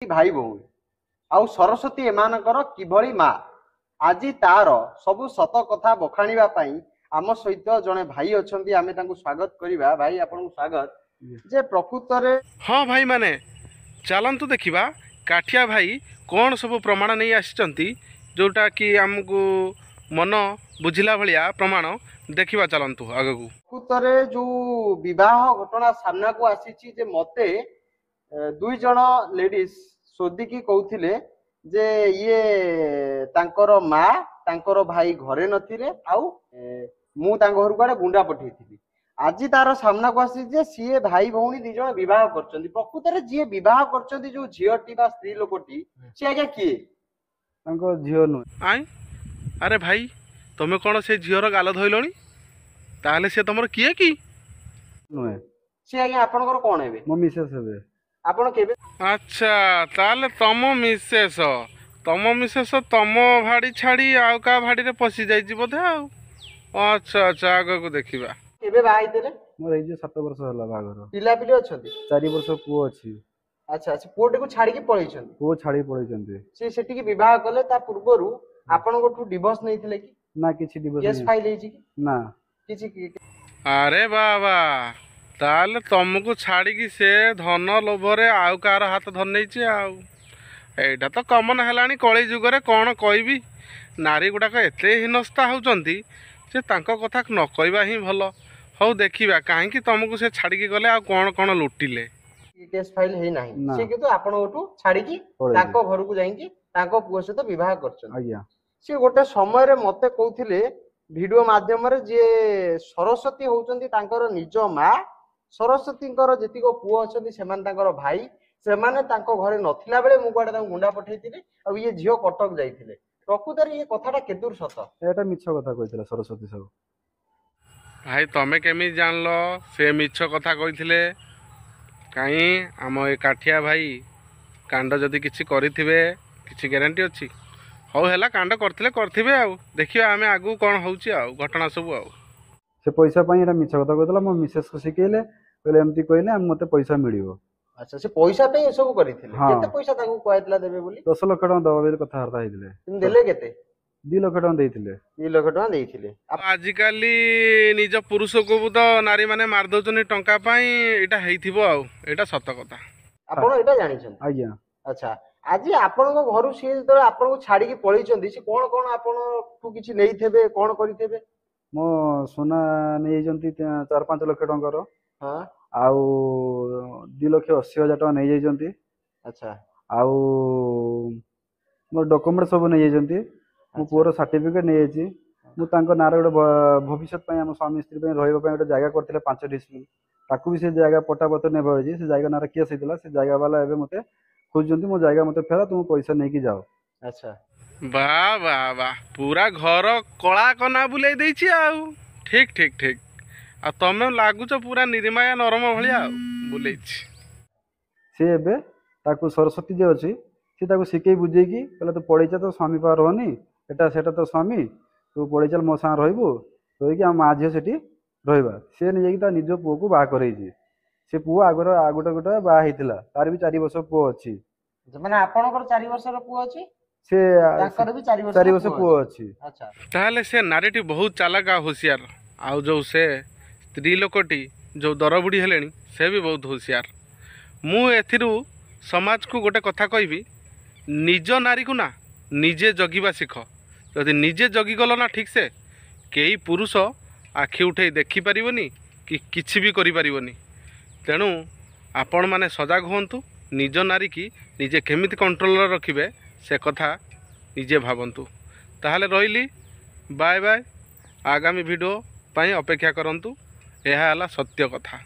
भाई भौणी आउ सरस्वती एमानकर किभली मा आज तार सबु सत कथा बखाणिबा पई आम सहित जड़े भाई अच्छी आम स्वागत करवा भाई आपन स्वागत जे प्रकृत रे हाँ भाई माने चलतु देखा काठिया भाई कौन सब प्रमाण नहीं आसी जोटा कि आमको मन बुझिला भलिया प्रमाण देखा चलतु आगू प्रकृत रे जो विवाह घटना सामना को आसी जे मते दुई जन लेडीज सोदिकी कहूथिले जे ये तांकर माँ तांकर भाई घरे नथिले आउ मु तांग घर को गुंडा पठेइथिली आज तार सामना को आसी जे सीए भाई भौणी दी जण विवाह करचंदी प्रकृत रे जे विवाह करचंदी जो झियोटी बा स्त्री लोकटी से आज्ञा किए तांको झियो नु आई अरे भाई तुम कौन से झीर गाल धोइलणी ताहले से तुमर किए कि नुहे से आज्ञा आपनकर कोन हेबे मो मिसेस हेबे आपण केबे अच्छा ताहले तम मिसेस तम भाड़ी छाड़ी आउ का भाड़ी रे पसी जाई बोधे आउ अच्छा अच्छा आगे को देखिबा केबे बाई देले मोर एज 7 वर्ष होला बागर पिला पिली अछंती 4 वर्ष पुओ अछि अच्छा अच्छा पुओटे को छाड़ी के पळैछंती पुओ छाड़ी पळै जंती से सेठी के विवाह कले ता पूर्वरु आपण गोठू डिवोर्स नैथिले कि ना किछि डिवोर्स केस फाइल हेछि कि ना किछि अरे बाबा ताल तुमको छाड़ी से धन लोभरे आउ कार हाथ धर नहीं आउ एटा तो कमन है कली जुगरे कौन कहबी नारी गुड़ाक एत हीनस्था होती से तांको कथा न कहवा ही भल हौ देखा कहीं तुमको से छाड़ी गले आ कौन कौन लुटिले केस फाइल हे नाही से किंतु आपण गोठू छाड़ी की ताको घर को जाईकी ताको पुओ सहित विवाह करछन आज्ञा से गोटे समय रे मते कहउथिले वीडियो माध्यम रे जे सरस्वती होउचंदी तांकर निज माँ सरस्वतींकर जेतिको पुओ अछंदी सेमान तांकर भाई सेमाने तांको घरे नथिला बेले मु गुडा तांको गुंडा पठेइथिले आ ये झियो कटक जाइथिले प्रकृत रे ये कथाटा केतुर सत एटा मिछ कथा कहितला सरस्वती सब भाई तमे केमी जानलो से मिछ कथा कहिथिले काई आम ए काठिया भाई कांड जदि किछि करिथिबे किछि ग्यारंटी अछि हौ हैला कांड करथिबे आउ देखियो आमे आगु कोन होउची आउ घटना सब आउ से पैसा पई एटा मिछ कथा कहितला मो मिसेस को सिकेले कहले एमती कहले हम मते पैसा मिलियो अच्छा से पैसा पे सब करिथिले हाँ। केते पैसा तांको कहैतला देबे बोली 10 लाख टका दबा बेले कथा हरता हितले तुम देले केते 2 लाख टका देइथिले 2 लाख टका देइथिले आजिकाली निज पुरुष को तो नारी माने मार दउचनी टंका पाई एटा हेइथिबो आउ एटा सत कथा आपण एटा जानिछन आज्ञा अच्छा आज आपण घर सी जो आपन छाड़ी की पळैचंदी से कोन कोन आपण ठू किछि नेइथेबे कोन करिथेबे मो सोना नै जंती 4-5 लाख टंकार हां आउ 2,80,000 टका नै जंती अच्छा आउ मोर डॉक्यूमेंट सब नै जंती मो पुअर सर्टिफिकेट नै छि मु तांको नार गोटे भविष्य पई हम स्वामी स्त्री पई रहइबा पई गोटे जायगा करथिले 5 डिस्ट्रिक्ट ताकू भी से जायगा पट्टापत्र नै भइछि से जायगा नार केस हितला से जायगा वाला एबे मते खोजंती मो जायगा मते फेरा तुम पैसा नै कि जाओ अच्छा वाह वाह वाह पूरा घर कला कना बुलाई देछि आउ ठीक ठीक ठीक आ तमे लागुच पूरा निर्माया नरम भलिया बुलेछि से एबे ताकू सरस्वती जे अछि से ताकू सिकेई बुझे कि कहले तो पढैचा तो स्वामी पार रहनी एटा सेटा तो स्वामी तू पढै चल मो सा रहइबो तोई कि हम आज सेठी रहइबा से नै कि ता निजो पुओ को बा करैछि से पुओ आगर आगोटे गोटे बा हितला तार भी 4 वर्ष पुओ अछि माने आपनकर 4 वर्षर पुओ अछि से ताकर भी 4 वर्ष पुओ अछि अच्छा ताहले से नारीटी बहुत चालाक आ होशियार आउ जो से स्त्री लोकटी जो दरबुढ़ी हेलेनी से भी बहुत होशियार मु एथिरु समाज को गोटे कथा कहबी निज नारी को ना निजे जगिबा शिख जदि निजे जगिगल ना ठीक से कई पुरुष आखि उठे देखि पारिबनी कि किछि भी करि पारिबनी तेणु आपण माने सजाग होंतु निज नारी की निजे केमिति कंट्रोल रखिबे से कथा निजे भावंतु ताहले रहिली बाय बाय आगामी वीडियो पाई अपेक्षा करंतु यह है सत्य कथा।